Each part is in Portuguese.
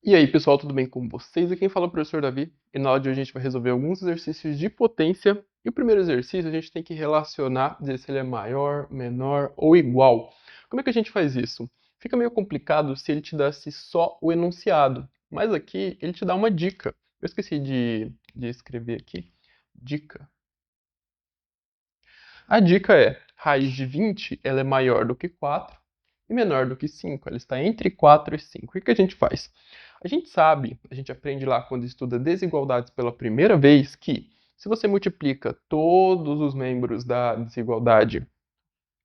E aí, pessoal, tudo bem com vocês? Aqui quem fala é o professor Davi, e na aula de hoje a gente vai resolver alguns exercícios de potência. E o primeiro exercício a gente tem que relacionar, dizer se ele é maior, menor ou igual. Como é que a gente faz isso? Fica meio complicado se ele te desse só o enunciado, mas aqui ele te dá uma dica. Eu esqueci de escrever aqui. Dica. A dica é, raiz de 20 ela é maior do que 4 e menor do que 5. Ela está entre 4 e 5. O que a gente faz? A gente sabe, a gente aprende lá quando estuda desigualdades pela primeira vez, que se você multiplica todos os membros da desigualdade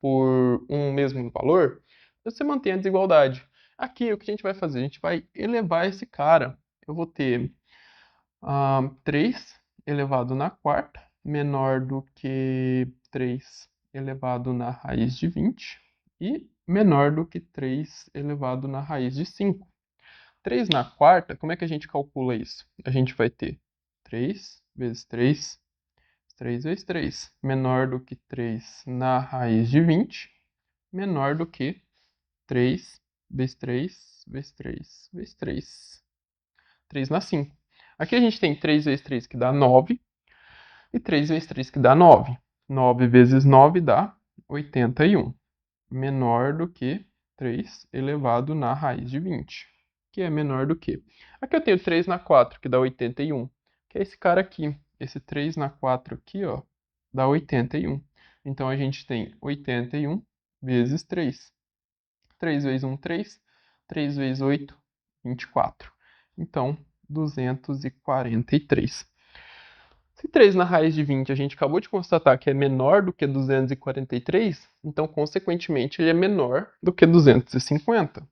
por um mesmo valor, você mantém a desigualdade. Aqui, o que a gente vai fazer? A gente vai elevar esse cara. Eu vou ter 3 elevado na quarta, menor do que 3 elevado na raiz de 20 e menor do que 3 elevado na raiz de 5. 3 na quarta, como é que a gente calcula isso? A gente vai ter 3 vezes 3, 3 vezes 3, menor do que 3 na raiz de 20, menor do que 3 vezes 3 vezes 3 vezes 3. 3 na 5. Aqui a gente tem 3 vezes 3 que dá 9 e 3 vezes 3 que dá 9. 9 vezes 9 dá 81, menor do que 3 elevado na raiz de 20, que é menor do que. Aqui eu tenho 3 na 4, que dá 81, que é esse cara aqui. Esse 3 na 4 aqui, ó, dá 81. Então a gente tem 81 vezes 3. 3 vezes 1, 3. 3 vezes 8, 24. Então, 243. Se 3 na raiz de 20 a gente acabou de constatar que é menor do que 243, então, consequentemente, ele é menor do que 250.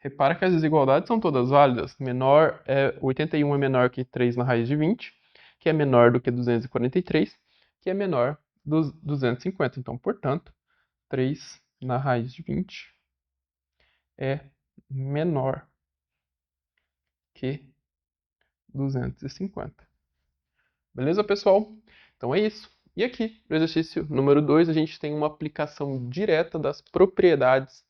Repara que as desigualdades são todas válidas. 81 é menor que 3 na raiz de 20, que é menor do que 243, que é menor dos 250. Então, portanto, 3 na raiz de 20 é menor que 250. Beleza, pessoal? Então é isso. E aqui, no exercício número 2, a gente tem uma aplicação direta das propriedades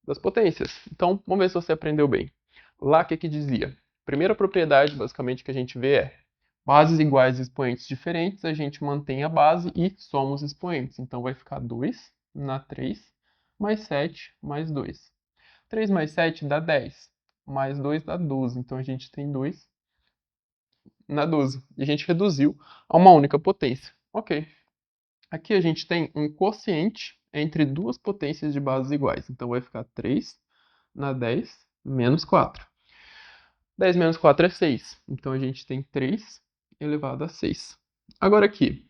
das potências. Então, vamos ver se você aprendeu bem. Lá, o que dizia? Primeira propriedade, basicamente, que a gente vê é bases iguais e expoentes diferentes, a gente mantém a base e soma os expoentes. Então, vai ficar 2 na 3, mais 7, mais 2. 3 mais 7 dá 10, mais 2 dá 12. Então, a gente tem 2 na 12. E a gente reduziu a uma única potência. Ok. Aqui a gente tem um quociente entre duas potências de bases iguais. Então vai ficar 3 na 10 menos 4. 10 menos 4 é 6. Então a gente tem 3 elevado a 6. Agora aqui,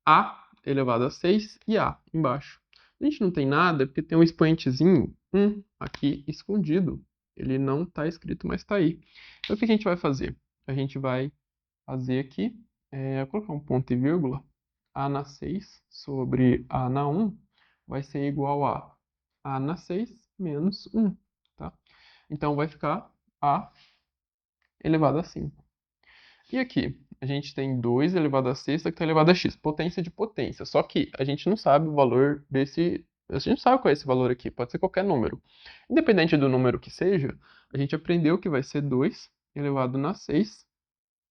A elevado a 6 e A embaixo. A gente não tem nada porque tem um expoentezinho 1 aqui escondido. Ele não está escrito, mas está aí. Então o que a gente vai fazer? A gente vai fazer aqui, colocar um ponto e vírgula, A na 6 sobre A na 1 vai ser igual a A na 6 menos 1, tá? Então vai ficar A elevado a 5. E aqui, a gente tem 2 elevado a sexta que está elevado a x, potência de potência. Só que a gente não sabe o valor desse... A gente não sabe qual é esse valor aqui, pode ser qualquer número. Independente do número que seja, a gente aprendeu que vai ser 2 elevado na 6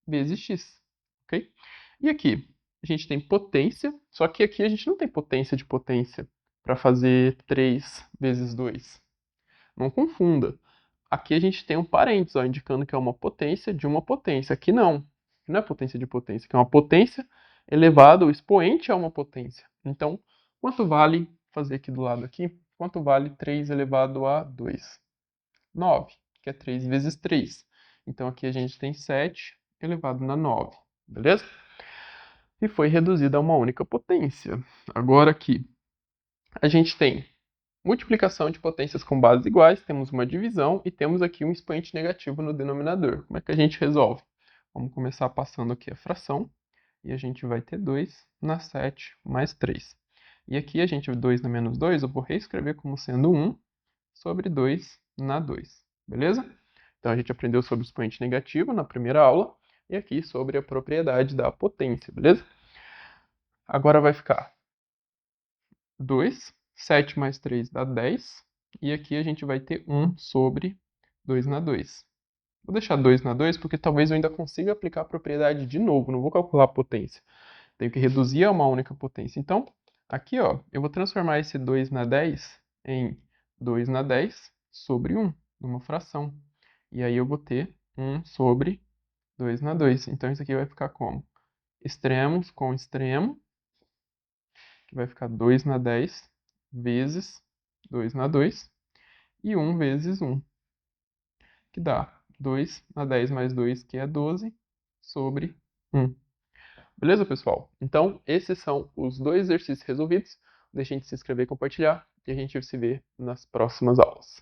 vezes x, ok? E aqui, a gente tem potência, só que aqui a gente não tem potência de potência para fazer 3 vezes 2. Não confunda. Aqui a gente tem um parênteses, ó, indicando que é uma potência de uma potência. Aqui não. Não é potência de potência, que é uma potência elevada, o expoente é uma potência. Então, quanto vale, fazer aqui do lado aqui, quanto vale 3 elevado a 2? 9, que é 3 vezes 3. Então aqui a gente tem 7 elevado na 9, beleza? E foi reduzida a uma única potência. Agora aqui, a gente tem multiplicação de potências com bases iguais, temos uma divisão e temos aqui um expoente negativo no denominador. Como é que a gente resolve? Vamos começar passando aqui a fração, e a gente vai ter 2 na 7 mais 3. E aqui a gente, 2 na menos 2, eu vou reescrever como sendo 1 sobre 2 na 2, beleza? Então a gente aprendeu sobre o expoente negativo na primeira aula, e aqui sobre a propriedade da potência, beleza? Agora vai ficar 2, 7 mais 3 dá 10, E aqui a gente vai ter 1 sobre 2 na 2. Vou deixar 2 na 2 porque talvez eu ainda consiga aplicar a propriedade de novo. Não vou calcular a potência. Tenho que reduzir a uma única potência. Então, aqui, ó, eu vou transformar esse 2 na 10 em 2 na 10 sobre 1, numa fração. E aí eu vou ter 1 sobre 2 na 2. Então, isso aqui vai ficar como? Extremos com extremo, que vai ficar 2 na 10 vezes 2 na 2, e 1 vezes 1, que dá 2 na 10 mais 2, que é 12, sobre 1. Beleza, pessoal? Então, esses são os dois exercícios resolvidos. Deixem de se inscrever e compartilhar, e a gente se vê nas próximas aulas.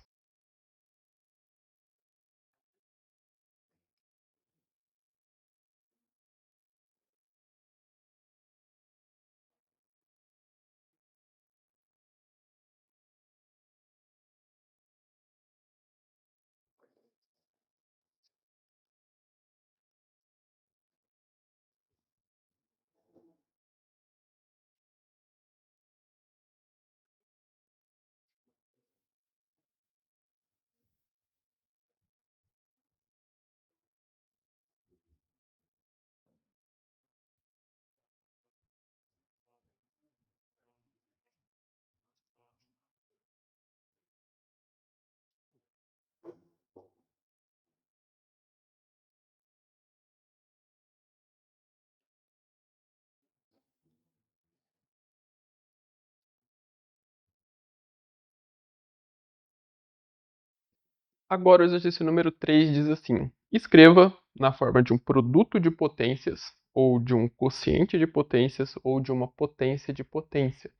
Agora, o exercício número 3 diz assim: escreva na forma de um produto de potências, ou de um quociente de potências, ou de uma potência de potência.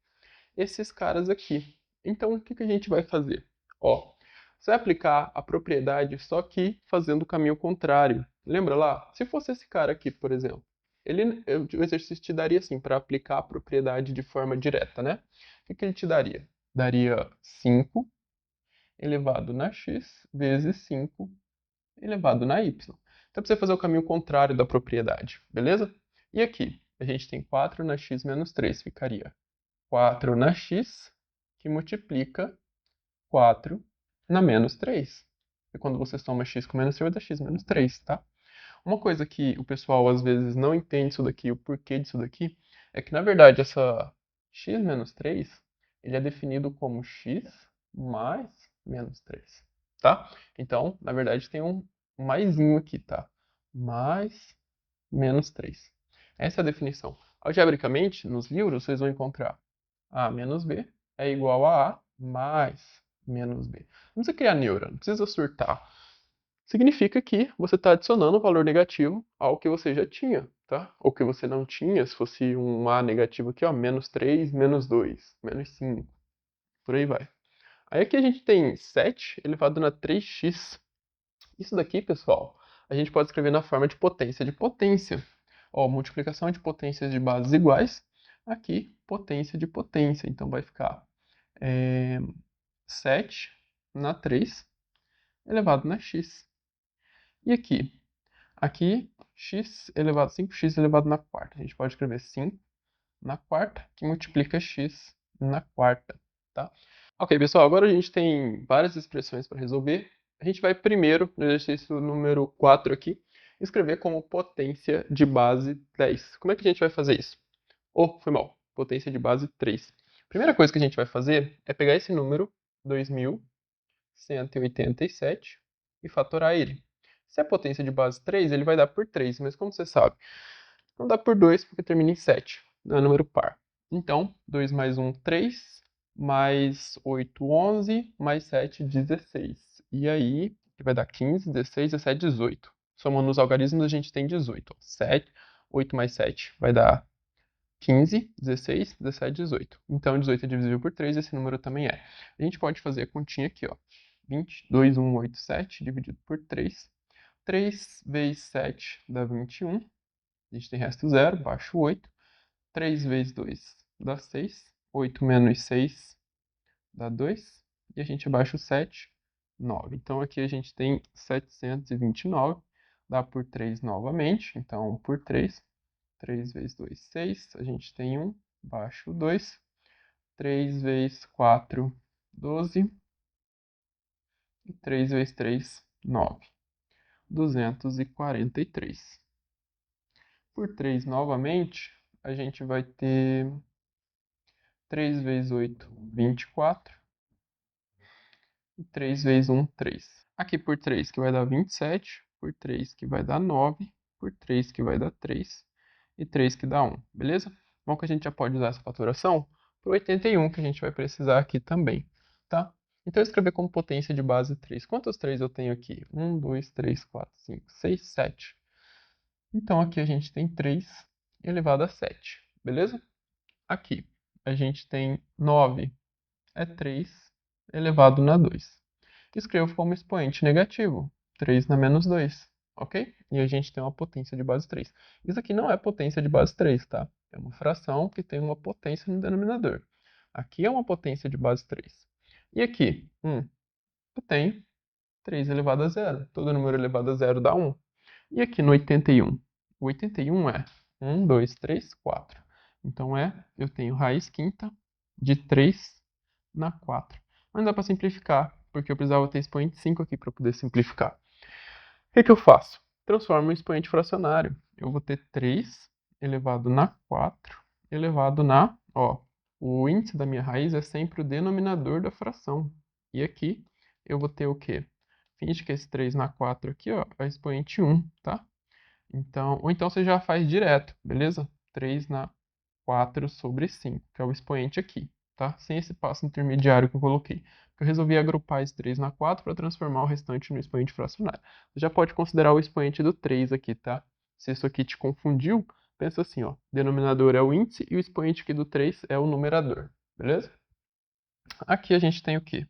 Esses caras aqui. Então, o que que a gente vai fazer? Ó, você vai aplicar a propriedade só que fazendo o caminho contrário. Lembra lá? Se fosse esse cara aqui, por exemplo, o exercício te daria assim, para aplicar a propriedade de forma direta, né? O que que ele te daria? Daria 5 elevado na x vezes 5 elevado na y. Então, você fazer o caminho contrário da propriedade, beleza? E aqui, a gente tem 4 na x menos 3, ficaria 4 na x, que multiplica 4 na menos 3. E quando você soma x com menos 3, vai dar x menos 3, tá? Uma coisa que o pessoal às vezes não entende isso daqui, o porquê disso daqui, é que na verdade essa x menos 3, ele é definido como x mais menos 3, tá? Então, na verdade tem um maisinho aqui, tá? Mais menos 3. Essa é a definição. Algebricamente, nos livros, vocês vão encontrar a menos b é igual a mais menos b. Não precisa criar neura, não precisa surtar. Significa que você está adicionando um valor negativo ao que você já tinha, tá? Ou que você não tinha, se fosse um a negativo aqui, ó, menos 3, menos 2, menos 5, por aí vai. Aí aqui a gente tem 7 elevado na 3x. Isso daqui, pessoal, a gente pode escrever na forma de potência de potência. Ó, multiplicação de potências de bases iguais. Aqui, potência de potência. Então vai ficar 7 na 3 elevado na x. E aqui? Aqui, x elevado a 5x elevado na quarta. A gente pode escrever 5 na quarta, que multiplica x na quarta, tá? Ok, pessoal, agora a gente tem várias expressões para resolver. A gente vai primeiro, no exercício número 4 aqui, escrever como potência de base 10. Como é que a gente vai fazer isso? Oh, foi mal. Potência de base 3. Primeira coisa que a gente vai fazer é pegar esse número, 2187, e fatorar ele. Se a potência de base 3, ele vai dar por 3, mas como você sabe? Não dá por 2 porque termina em 7, não é número par. Então, 2 mais 1, 3, mais 8, 11, mais 7, 16. E aí, vai dar 15, 16, 17, 18. Somando os algarismos, a gente tem 18. 7, 8 mais 7 vai dar 15, 16, 17, 18. Então, 18 é divisível por 3, esse número também é. A gente pode fazer a continha aqui, ó. 20, 2, 1, 8, 7, dividido por 3. 3 vezes 7 dá 21. A gente tem resto 0, baixo 8. 3 vezes 2 dá 6. 8 menos 6 dá 2. E a gente abaixa o 7, 9. Então, aqui a gente tem 729. Dá por 3 novamente. Então, 1 por 3. 3 vezes 2, 6. A gente tem 1, baixo 2. 3 vezes 4, 12. E 3 vezes 3, 9. 243. Por 3 novamente, a gente vai ter 3 vezes 8, 24. E 3 vezes 1, 3. Aqui por 3 que vai dar 27, por 3 que vai dar 9, por 3 que vai dar 3 e 3 que dá 1, beleza? Bom que a gente já pode usar essa fatoração para o 81 que a gente vai precisar aqui também, tá? Então eu escrever como potência de base 3. Quantos 3 eu tenho aqui? 1, 2, 3, 4, 5, 6, 7. Então aqui a gente tem 3 elevado a 7, beleza? Aqui a gente tem 9 é 3 elevado na 2. Escrevo como expoente negativo, 3 na menos 2, ok? E a gente tem uma potência de base 3. Isso aqui não é potência de base 3, tá? É uma fração que tem uma potência no denominador. Aqui é uma potência de base 3. E aqui? Eu tenho 3 elevado a zero. Todo número elevado a zero dá 1. E aqui no 81? O 81 é 1, 2, 3, 4. Então eu tenho raiz quinta de 3 na 4. Mas dá para simplificar, porque eu precisava ter expoente 5 aqui para poder simplificar. O que eu faço? Transformo em expoente fracionário. Eu vou ter 3 elevado na 4 elevado na... o índice da minha raiz é sempre o denominador da fração. E aqui eu vou ter o quê? Finge que esse 3 na 4 aqui, é expoente 1, tá? Então, ou então você já faz direto, beleza? 3 na 4 sobre 5, que é o expoente aqui, tá? Sem esse passo intermediário que eu coloquei. Eu resolvi agrupar esse 3 na 4 para transformar o restante no expoente fracionário. Você já pode considerar o expoente do 3 aqui, tá? Se isso aqui te confundiu, pensa assim, ó. Denominador é o índice e o expoente aqui do 3 é o numerador, beleza? Aqui a gente tem o quê?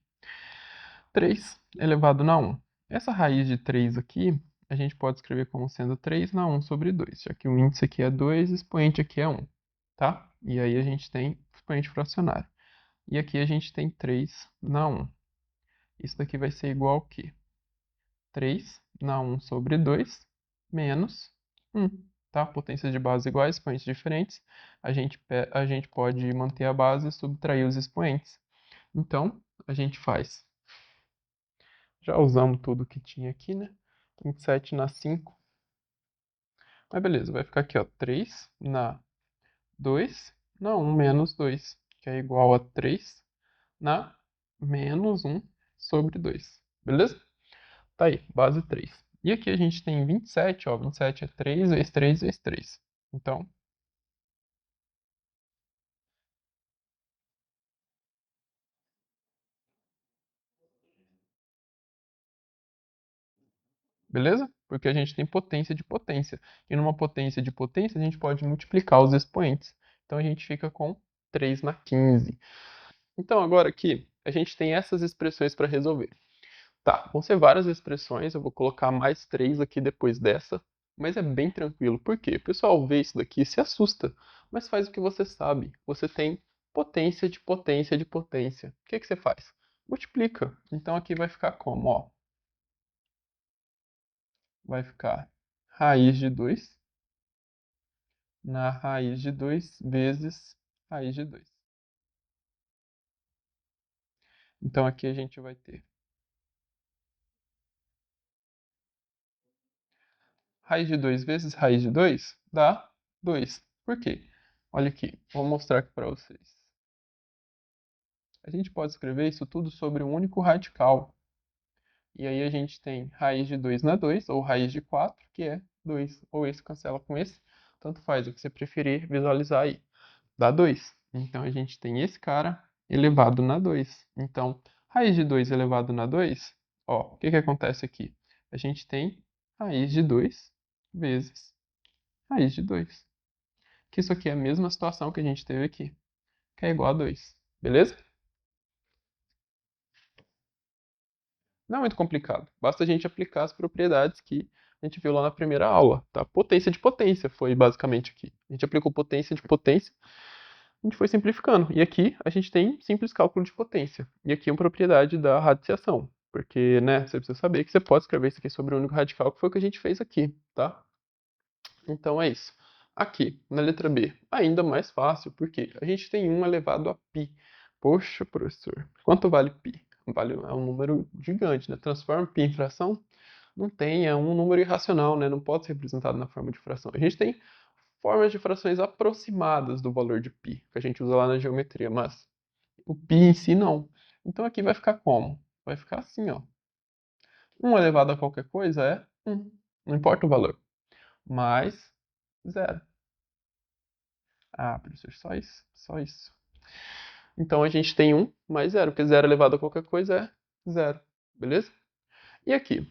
3 elevado na 1. Essa raiz de 3 aqui, a gente pode escrever como sendo 3 na 1 sobre 2, já que o índice aqui é 2, o expoente aqui é 1, tá? E aí a gente tem expoente fracionário. E aqui a gente tem 3 na 1. Isso daqui vai ser igual ao quê? 3 na 1 sobre 2 menos 1, tá? Potências de base iguais, expoentes diferentes. A gente pode manter a base e subtrair os expoentes. Então, a gente faz. Já usamos tudo que tinha aqui, né? 27 na 5. Mas beleza, vai ficar aqui, ó. 3 na 2 na 1 menos 2, que é igual a 3 na menos 1 sobre 2. Beleza? Tá aí, base 3. E aqui a gente tem 27, ó. 27 é 3 vezes 3 vezes 3. Então, beleza? Porque a gente tem potência de potência. E numa potência de potência, a gente pode multiplicar os expoentes. Então a gente fica com 3 na 15. Então agora aqui, a gente tem essas expressões para resolver. Tá, vão ser várias expressões, eu vou colocar mais 3 aqui depois dessa, mas é bem tranquilo. Por quê? O pessoal vê isso daqui e se assusta, mas faz o que você sabe. Você tem potência de potência de potência. O que que você faz? Multiplica. Então aqui vai ficar como? Ó, vai ficar raiz de 2 na raiz de 2 vezes raiz de 2. Então aqui a gente vai ter raiz de 2 vezes raiz de 2 dá 2. Por quê? Olha aqui, vou mostrar aqui para vocês. A gente pode escrever isso tudo sobre um único radical. E aí a gente tem raiz de 2 na 2, ou raiz de 4, que é 2. Ou esse cancela com esse. Tanto faz o que você preferir visualizar aí. Dá 2. Então a gente tem esse cara elevado na 2. Então, raiz de 2 elevado na 2, ó, o que que acontece aqui? A gente tem raiz de 2 vezes raiz de 2. Que isso aqui é a mesma situação que a gente teve aqui, que é igual a 2. Beleza? Não é muito complicado. Basta a gente aplicar as propriedades que a gente viu lá na primeira aula, tá? Potência de potência foi basicamente aqui. A gente aplicou potência de potência, a gente foi simplificando. E aqui a gente tem simples cálculo de potência. E aqui é uma propriedade da radiciação. Porque, né, você precisa saber que você pode escrever isso aqui sobre o único radical, que foi o que a gente fez aqui, tá? Então é isso. Aqui, na letra B, ainda mais fácil, porque a gente tem 1 elevado a π. Poxa, professor, quanto vale π? É um número gigante, né? Transforma π em fração, não tem, é um número irracional, né? Não pode ser representado na forma de fração. A gente tem formas de frações aproximadas do valor de π, que a gente usa lá na geometria, mas o π em si não. Então aqui vai ficar como? Vai ficar assim, ó. 1 elevado a qualquer coisa é 1, não importa o valor, mais 0. Ah, professor, só isso, só isso. Então a gente tem 1 mais 0, porque 0 elevado a qualquer coisa é 0, beleza? E aqui?